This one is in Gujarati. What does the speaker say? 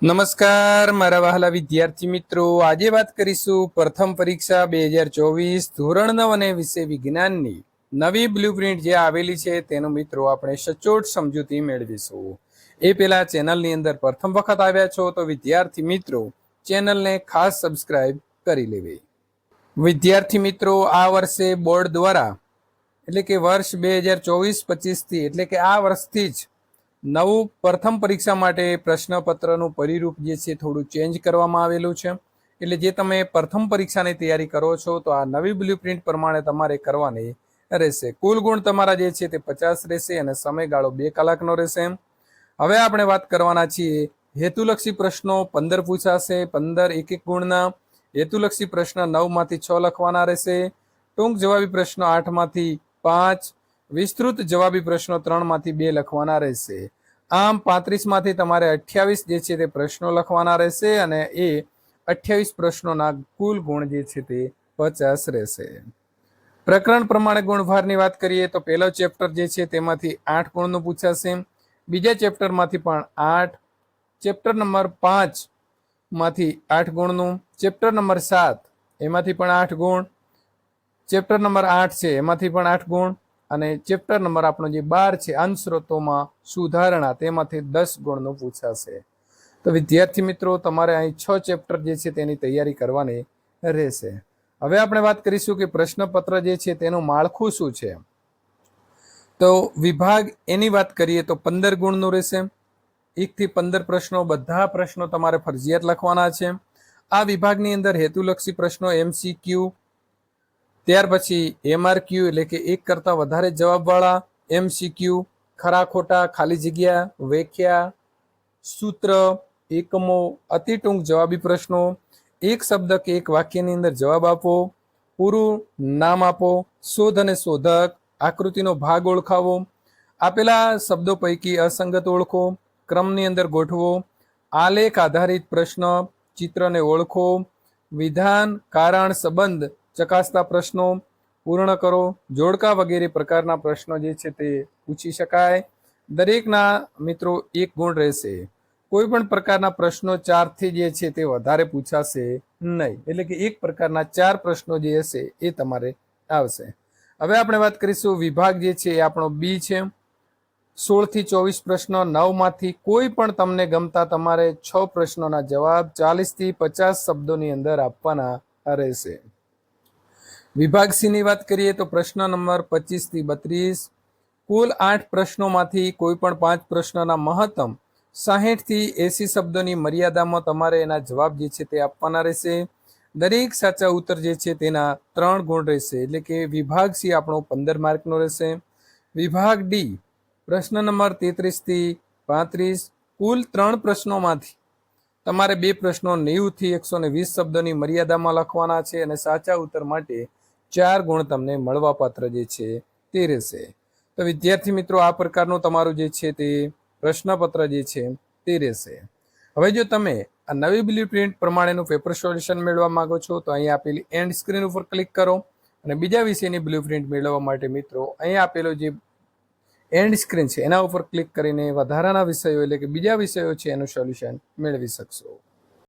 નમસ્કાર મારા વહાલા વિદ્યાર્થી મિત્રો, આજે વાત કરીશું પ્રથમ પરીક્ષા 2024 ધોરણ 9 અને વિષય વિજ્ઞાનની નવી બ્લુપ્રિન્ટ જે આવેલી છે તેનું મિત્રો આપણે સચોટ સમજૂતી મેળવીશું। એ પહેલા ચેનલની અંદર પ્રથમ વખત આવ્યા છો તો વિદ્યાર્થી મિત્રો ચેનલને ખાસ સબસ્ક્રાઇબ કરી લેવી। વિદ્યાર્થી મિત્રો, આ વર્ષે બોર્ડ દ્વારા એટલે કે વર્ષ 2024-25 થી એટલે કે આ વર્ષથી જ નવું પ્રથમ પરીક્ષા માટે પ્રશ્નપત્રનું પરિરૂપ જે છે થોડું ચેન્જ કરવામાં આવેલું છે। એટલે જે તમે પ્રથમ પરીક્ષાની તૈયારી કરો છો તો આ નવી બ્લુપ્રિન્ટ પ્રમાણે તમારે કરવાની રહેશે। કુલ ગુણ તમારા જે છે તે 50 રહેશે અને સમયગાળો 2 કલાકનો રહેશે। હવે આપણે વાત કરવાના છીએ હેતુલક્ષી પ્રશ્નો 15 પૂછાશે। 15 એક એક ગુણના હેતુલક્ષી પ્રશ્ન 9 માંથી 6 લખવાના રહેશે। ટૂંક જવાબી પ્રશ્નો 8 માંથી 5, વિસ્તૃત જવાબી પ્રશ્નો 3 માંથી 2 લખવાના રહેશે। આમ 35 માંથી તમારે 28 જે છે તે પ્રશ્નો લખવાના રહેશે અને એ 28 પ્રશ્નોના કુલ ગુણ જે છે તે 50 રહેશે। પ્રકરણ પ્રમાણે ગુણભારની વાત કરીએ તો પહેલો ચેપ્ટર જે છે તેમાંથી 8 ગુણનું પૂછાશે। બીજા ચેપ્ટરમાંથી પણ 8, ચેપ્ટર નંબર 5 માંથી 8 ગુણનું, ચેપ્ટર નંબર 7 એમાંથી પણ 8 ગુણ, ચેપ્ટર નંબર 8 છે એમાંથી પણ 8 ગુણ અને ચેપ્ટર નંબર આપણો જે 12 છે અંશસ્ત્રોતોમાં સુધારણા તેમાંથી 10 ગુણનું પૂછાશે। તો વિદ્યાર્થી મિત્રો તમારે અહીં 6 ચેપ્ટર જે છે તેની તૈયારી કરવાની રહેશે। હવે આપણે વાત કરીશું કે પ્રશ્નપત્ર જે છે તેનું માળખું શું છે। તો વિભાગ એની વાત કરીએ તો 15 ગુણનું રહેશે। 1 થી 15 પ્રશ્નો, બધા પ્રશ્નો તમારે ફરજિયાત લખવાના છે। આ વિભાગની અંદર હેતુલક્ષી પ્રશ્નો MCQ, ત્યાર પછી MRQ એટલે કે એક કરતા વધારે જવાબવાળા, MCQ ખરા ખોટા, ખાલી જગ્યા, વ્યાખ્યા, સૂત્ર, એકમો, અતિ ટૂંક જવાબી પ્રશ્નો, એક શબ્દ કે એક વાક્યની અંદર જવાબ આપો, પૂરું નામ આપો, શોધ અને શોધક, આકૃતિનો ભાગ ઓળખાવો, આપેલા શબ્દો પૈકી અસંગત ઓળખો, ક્રમની અંદર ગોઠવો, આલેખ આધારિત પ્રશ્ન, ચિત્રને ઓળખો, વિધાન, કારણ, સંબંધ ચકાસતા પ્રશ્નો પૂર્ણ કરો, જોડકા વગેરે પ્રકારના પ્રશ્નો જે છે તે પૂછી શકાય। દરેકના મિત્રો 1 ગુણ રહેશે। કોઈ પણ પ્રકારના પ્રશ્નો 4 થી જે છે તે વધારે પૂછાશે નહીં, એટલે કે એક પ્રકારના 4 પ્રશ્નો જે હશે એ તમારે આવશે। હવે આપણે વાત કરીશું વિભાગ જે છે એ આપણો B છે। 16 થી 24 પ્રશ્નો, 9 માંથી કોઈ પણ તમને ગમતા તમારે 6 પ્રશ્નોના જવાબ 40 થી 50 શબ્દોની અંદર આપવાના રહેશે। વિભાગ C ની વાત કરીએ તો પ્રશ્ન નંબર 25 થી 32, કુલ 8 પ્રશ્નોમાંથી કોઈ પણ 5 પ્રશ્નોના મહત્તમ 60 થી 80 શબ્દોની મર્યાદામાં તમારે એના જવાબ જે છે તે આપવાના રહેશે। દરેક સાચા ઉત્તર જે છે તેના 3 ગુણ રહેશે, એટલે કે વિભાગ C આપણો 15 માર્કનો રહેશે। વિભાગ D પ્રશ્ન નંબર 33 થી 35, કુલ 3 પ્રશ્નોમાંથી તમારે 2 પ્રશ્નો 90 થી 120 શબ્દોની મર્યાદામાં લખવાના છે અને સાચા ઉત્તર માટે 4 ગુણ તમને મળવાપાત્ર જે છે તે રહેશે। તો વિદ્યાર્થી મિત્રો આ પ્રકારનું તમારું જે છે તે પ્રશ્નપત્ર જે છે તે રહેશે। હવે જો તમે આ નવી બ્લુપ્રિન્ટ પ્રમાણેનું પેપર સોલ્યુશન મેળવવા માંગો છો તો અહીં આપેલી એન્ડ સ્ક્રીન ઉપર ક્લિક કરો અને બીજા વિષયની બ્લુપ્રિન્ટ મેળવવા માટે મિત્રો અહીં આપેલો જે એન્ડ સ્ક્રીન છે એના ઉપર ક્લિક કરીને વધારાના વિષયો એટલે કે બીજા વિષયો છે એનું સોલ્યુશન મેળવી શકશો।